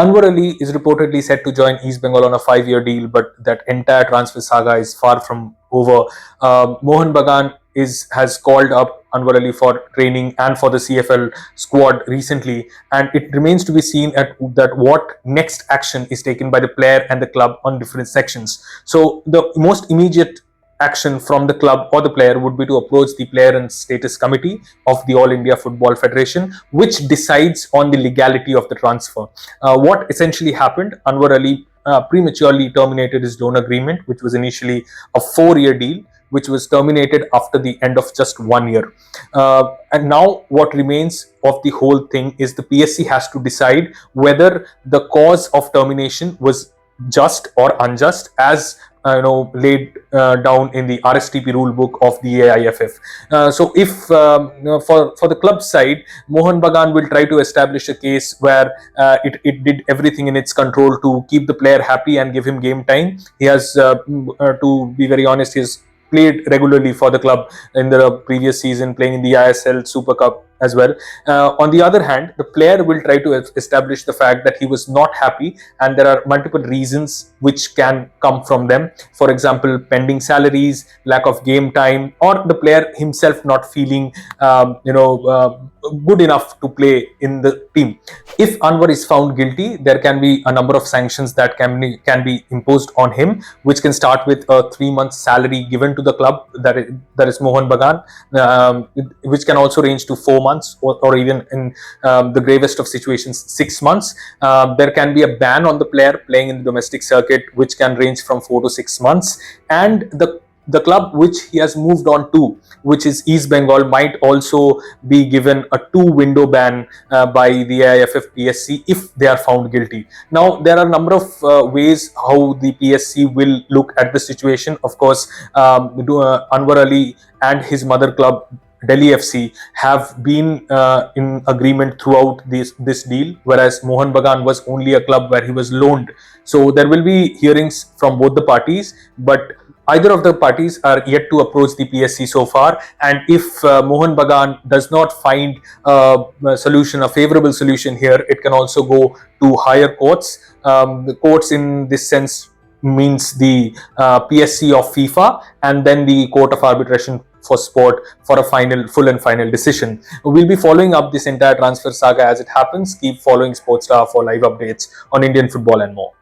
Anwar Ali is reportedly set to join East Bengal on a 5-year deal, but that entire transfer saga is far from over. Mohun Bagan has called up Anwar Ali for training and for the CFL squad recently, and it remains to be seen at that what next action is taken by the player and the club on different sections. So the most immediate action from the club or the player would be to approach the player and status committee of the All India Football Federation, which decides on the legality of the transfer. What essentially happened, Anwar Ali prematurely terminated his loan agreement, which was initially a 4-year deal, which was terminated after the end of just 1 year. And now what remains of the whole thing is the PSC has to decide whether the cause of termination was just or unjust, as laid down in the RSTP rule book of the AIFF. So if for the club side, Mohun Bagan will try to establish a case where it did everything in its control to keep the player happy and give him game time. He has, to be very honest, he's played regularly for the club in the previous season, playing in the ISL Super Cup as well. On the other hand, the player will try to establish the fact that he was not happy, and there are multiple reasons which can come from them. For example, pending salaries, lack of game time, or the player himself not feeling good enough to play in the team. If Anwar is found guilty, there can be a number of sanctions that can be imposed on him, which can start with a 3-month salary given to the club, that is Mohun Bagan, which can also range to 4 months, or even in the gravest of situations, 6 months. There can be a ban on the player playing in the domestic circuit, which can range from 4 to 6 months, and the club which he has moved on to, which is East Bengal, might also be given a 2-window ban by the AIFF PSC if they are found guilty. Now, there are a number of ways how the PSC will look at the situation. Of course, Anwar Ali and his mother club, Delhi FC, have been in agreement throughout this deal, whereas Mohun Bagan was only a club where he was loaned. So there will be hearings from both the parties, but either of the parties are yet to approach the PSC so far. And if Mohun Bagan does not find a favorable solution here, it can also go to higher courts. The courts in this sense means the PSC of FIFA, and then the Court of Arbitration for Sport, for a full and final decision. We'll be following up this entire transfer saga as it happens. Keep following Sportstar for live updates on Indian football and more.